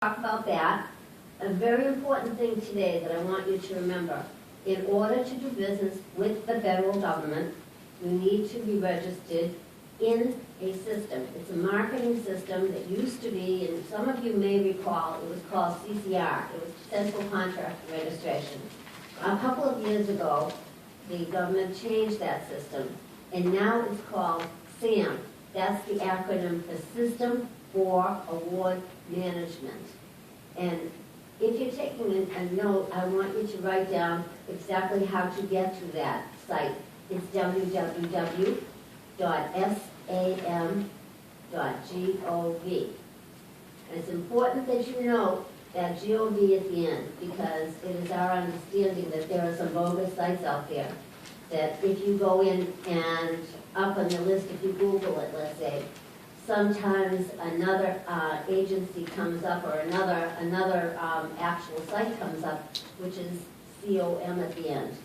talk about that. A very important thing today that I want you to remember. In order to do business with the federal government, you need to be registered in a system. It's a marketing system that used to be, and some of you may recall, it was called CCR. It was Central Contract Registration. A couple of years ago, the government changed that system, and now it's called SAM. That's the acronym for System for Award Management. And if you're taking a note, I want you to write down exactly how to get to that site. It's www.sam.gov. And it's important that you note that GOV at the end, because it is our understanding that there are some bogus sites out there that if you go in and up on the list, if you Google it, let's say, sometimes another agency comes up or another actual site comes up, which is COM at the end.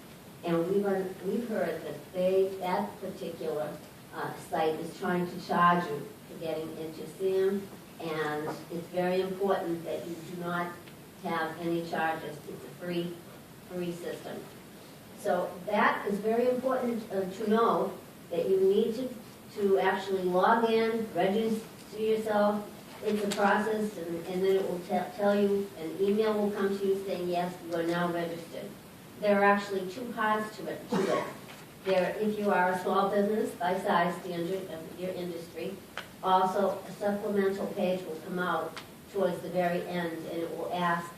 And we've heard that that particular site is trying to charge you for getting into SAM, and it's very important that you do not have any charges. It's a free system. So that is very important to know, that you need to actually log in, register yourself. It's a process, and then it will tell you, an email will come to you saying, yes, you are now registered. There are actually two parts to it. There, if you are a small business by size standard of your industry, also a supplemental page will come out towards the very end, and it will ask,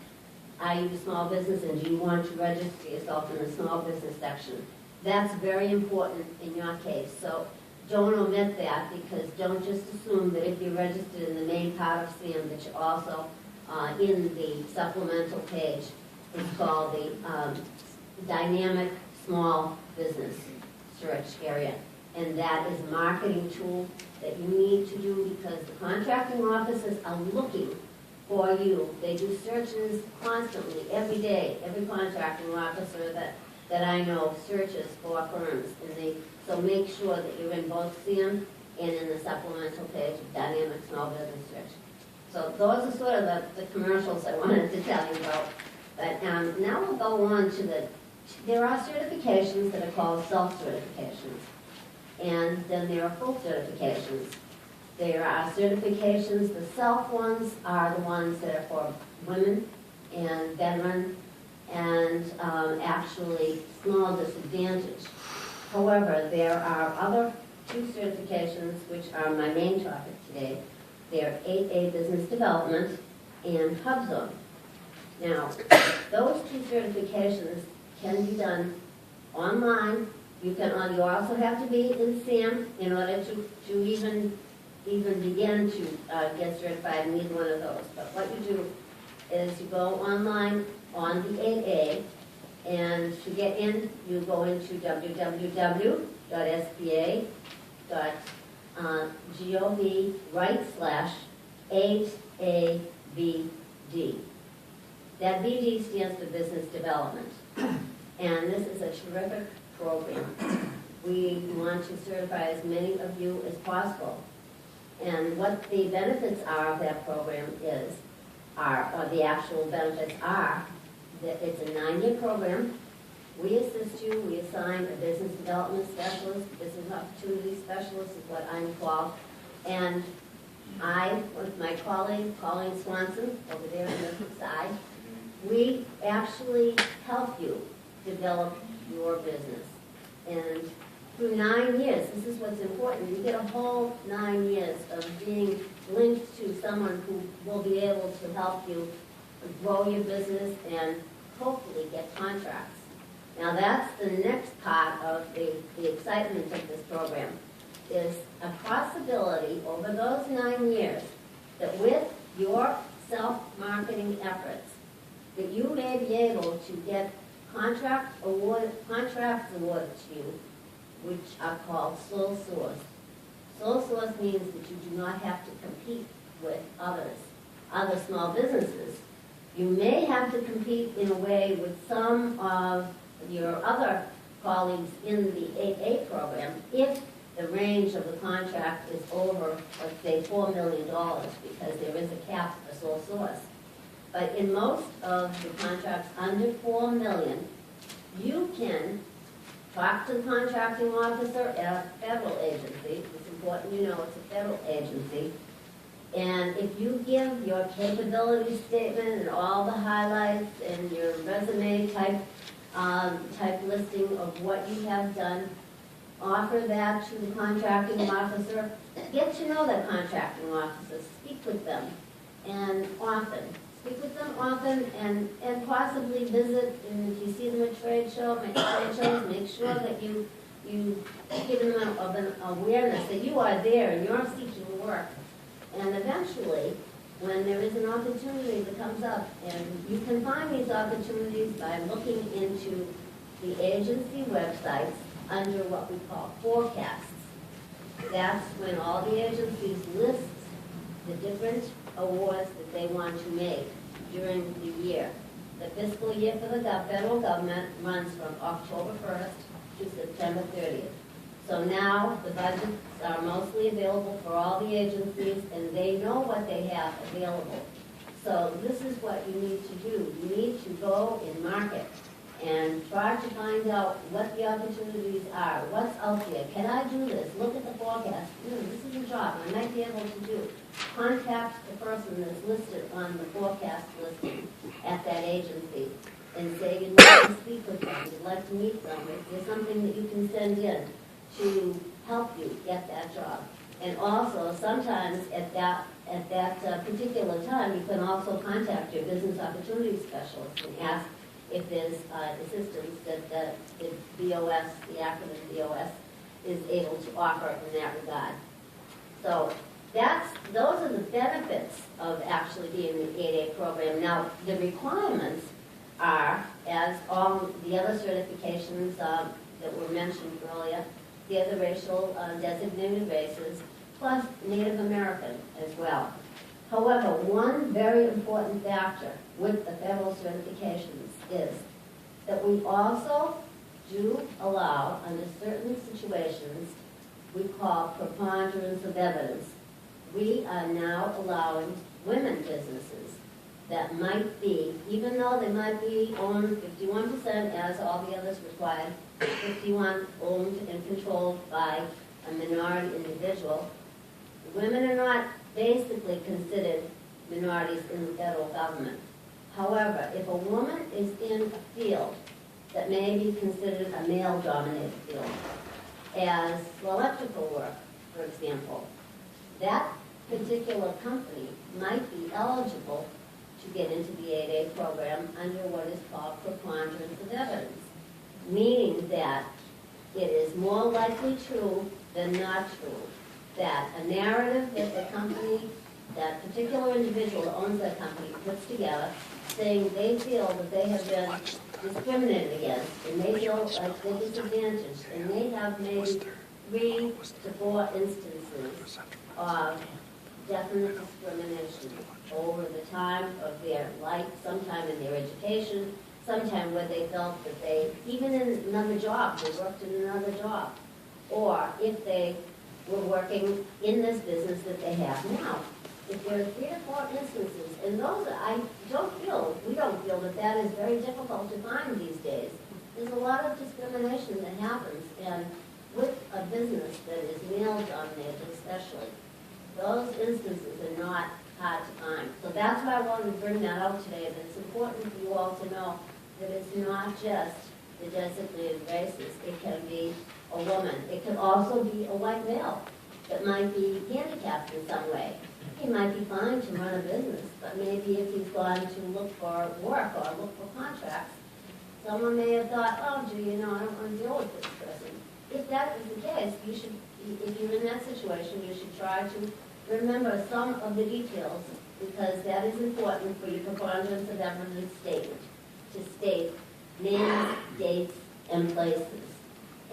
are you a small business, and do you want to register yourself in the small business section? That's very important in your case. So don't omit that, because don't just assume that if you're registered in the main part of SAM that you're also in the supplemental page. It's called the Dynamic Small Business Search Area. And that is a marketing tool that you need to do, because the contracting offices are looking for you. They do searches constantly, every day. Every contracting officer that I know searches for firms. So make sure that you're in both SAM and in the supplemental page of Dynamic Small Business Search. So those are sort of the commercials I wanted to tell you about. But now we'll go on to there are certifications that are called self-certifications. And then there are full certifications. There are certifications, the self ones are the ones that are for women and veteran and actually small disadvantage. However, there are other two certifications which are my main topic today. They're 8A Business Development and HubZone. Now, those two certifications can be done online. You also have to be in SAM in order to even begin to get certified in either one of those. But what you do is you go online on the 8A, and to get in, you go into www.sba.gov /8ABD. That BD stands for Business Development. And this is a terrific program. We want to certify as many of you as possible. And what the benefits are of that program or the actual benefits are, that it's a 9-year program. We assist you, we assign a business development specialist, business opportunity specialist is what I'm called. And I, with my colleague, Colleen Swanson, over there on the side, we actually help you develop your business. And through 9 years, this is what's important, you get a whole 9 years of being linked to someone who will be able to help you grow your business and hopefully get contracts. Now that's the next part of the excitement of this program, is a possibility over those 9 years that with your self-marketing efforts, that you may be able to get contracts awarded to you, which are called sole source. Sole source means that you do not have to compete with other small businesses. You may have to compete in a way with some of your other colleagues in the 8A program if the range of the contract is over, let's say, $4 million, because there is a cap for sole source. But in most of the contracts under 4 million, you can talk to the contracting officer at a federal agency. It's important you know it's a federal agency. And if you give your capability statement and all the highlights and your resume type listing of what you have done, offer that to the contracting officer. Get to know that contracting officer. Speak with them, and often. Speak with them often, and possibly visit. And if you see them at trade shows, make sure that you give them an awareness that you are there and you're seeking work. And eventually, when there is an opportunity that comes up, and you can find these opportunities by looking into the agency websites under what we call forecasts. That's when all the agencies list the different awards that they want to make during the year. The fiscal year for the federal government runs from October 1st to September 30th. So now the budgets are mostly available for all the agencies, and they know what they have available. So this is what you need to do. You need to go and market and try to find out what the opportunities are, what's out there. Can I do this? Look at the forecast. This is a job I might be able to do. Contact the person that's listed on the forecast listing at that agency and say you'd like to speak with them, you'd like to meet them. Is there something that you can send in to help you get that job? And also, sometimes at that particular time, you can also contact your business opportunity specialist and ask if there's assistance that the BOS, the acronym BOS, is able to offer in that regard. So those are the benefits of actually being in the 8A program. Now, the requirements are, as all the other certifications that were mentioned earlier, the other racial designated races, plus Native American as well. However, one very important factor with the federal certifications is that we also do allow, under certain situations, we call preponderance of evidence. We are now allowing women businesses that might be, even though they might be owned 51% as all the others required, 51 owned and controlled by a minority individual, women are not basically considered minorities in the federal government. However, if a woman is in a field that may be considered a male-dominated field, as electrical work, for example, that particular company might be eligible to get into the 8A program under what is called preponderance of evidence, meaning that it is more likely true than not true that a narrative that the company, that particular individual that owns that company puts together, saying they feel that they have been discriminated against, and they feel like they're disadvantaged, and they have maybe 3 to 4 instances of definite discrimination over the time of their life, sometime in their education, sometime where they felt that they, even in another job, they worked in another job, or if they were working in this business that they have now. If there are 3 or 4 instances, and those are, we don't feel that that is very difficult to find these days. There's a lot of discrimination that happens, and with a business that is male-dominated especially, those instances are not hard to find. So that's why I wanted to bring that out today, that it's important for you all to know that it's not just the designated races. It can be a woman. It can also be a white male that might be handicapped in some way. He might be fine to run a business, but maybe if he's gone to look for work or look for contracts, someone may have thought, oh, gee, I don't want to deal with this person. If that is the case, you should, if you're in that situation, you should try to remember some of the details, because that is important for your preponderance of evidence statement, to state names, dates, and places.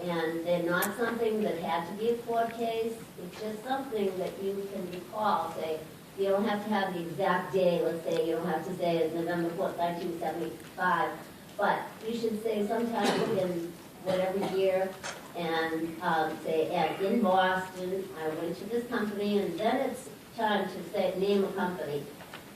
And they're not something that had to be a court case. It's just something that you can recall. Say, you don't have to have the exact day. Let's say you don't have to say it's November 4th, 1975. But you should say sometime in whatever year, and say, in Boston, I went to this company, and then it's time to say, name a company.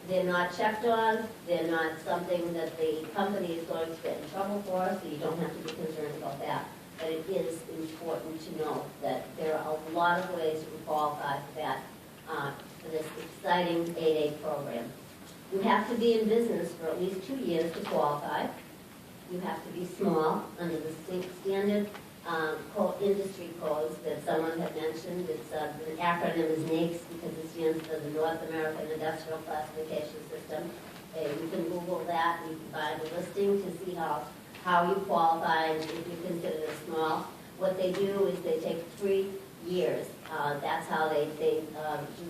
They're not checked on, they're not something that the company is going to get in trouble for, so you don't have to be concerned about that. But it is important to know that there are a lot of ways to qualify for that, for this exciting 8A program. You have to be in business for at least 2 years to qualify. You have to be small under the standard industry codes that someone had mentioned. It's the acronym is NAICS because it stands for the North American Industrial Classification System. You can Google that and you can find a listing to see how you qualify and if you're considered a small. What they do is they take 3 years. That's how they do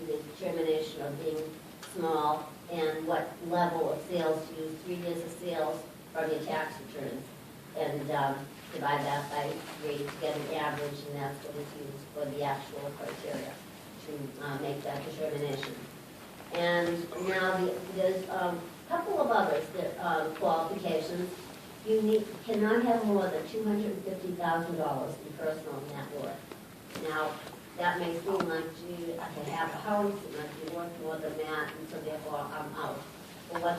the determination of being small and what level of sales to use. 3 years of sales from your tax returns. And divide that by 3 to get an average, and that's what is used for the actual criteria to make that determination. And now there's a couple of others that qualifications. You cannot have more than $250,000 in personal net worth. Now, that may seem like, gee, I have a house, it might be worth more than that, and so therefore I'm out. But what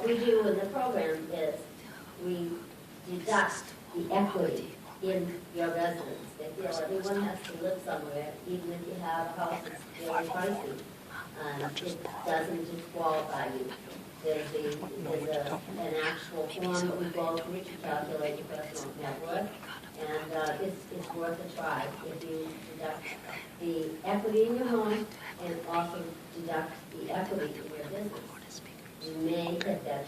we do in the program is we deduct the equity in your residence. They feel everyone has to live somewhere, even if you have a house that's fairly pricey. It doesn't disqualify you. There's an actual form that we go through to calculate your personal net worth, and it's worth a try if you deduct the equity in your home and also deduct the equity in your business. You may hit that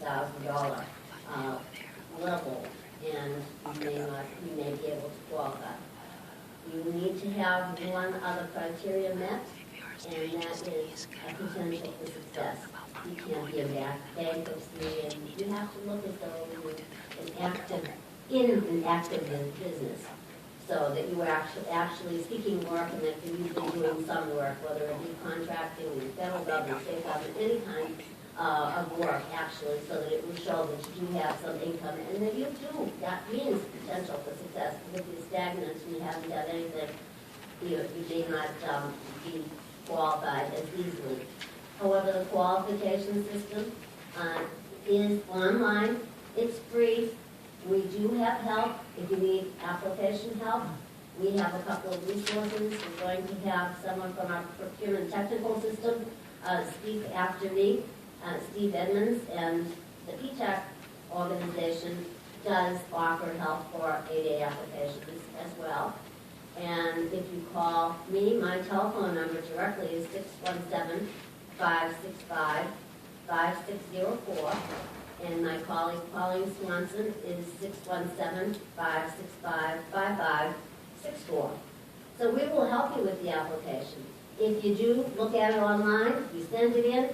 $250,000 level, and you may be able to qualify. You need to have one other criteria met, and that is a potential for success. You can't be in bankruptcy, and you have to look as though you're in an active business, so that you are actually seeking work and that you've been doing some work, whether it be contracting with the federal government, state government, any kind of work, actually, so that it will show that you do have some income, and that you do. That means potential for success. If you're stagnant and you haven't done anything, you may not be qualified as easily. However, the qualification system is online. It's free. We do have help if you need application help. We have a couple of resources. We're going to have someone from our procurement technical system speak after me, Steve Edmonds, and the PTAC organization does offer help for 8A applications as well. And if you call me, my telephone number directly is 617-565-5604. And my colleague Pauline Swanson is 617-565-5564. So we will help you with the application. If you do look at it online, you send it in,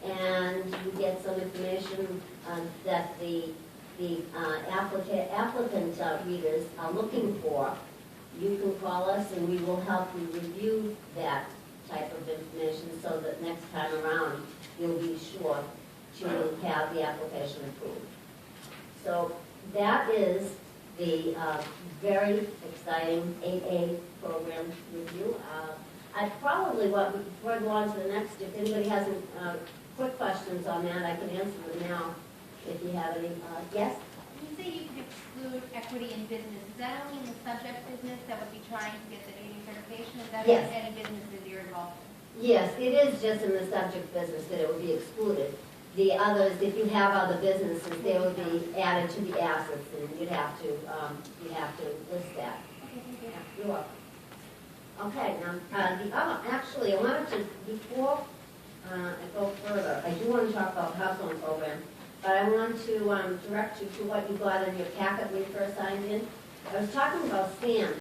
and you get some information that the applicant readers are looking for. You can call us, and we will help you review that type of information so that next time around you'll be sure to have the application approved. So that is the very exciting 8A program review. I probably want, before I go on to the next, if anybody has any quick questions on that, I can answer them now if you have any. Yes? You say you can exclude equity in business. Is that only in the subject business that would be trying to get the 8A certification? Is that Yes. any businesses you're involved in? Yes, it is just in the subject business that it would be excluded. The others, if you have other businesses, they would be added to the assets, and you'd have to list that. Okay, thank you. Yeah, you're welcome. Okay, now, actually, I wanted to, before I go further, I do want to talk about house loan program, but I want to direct you to what you got in your packet when you first signed in. I was talking about SAM.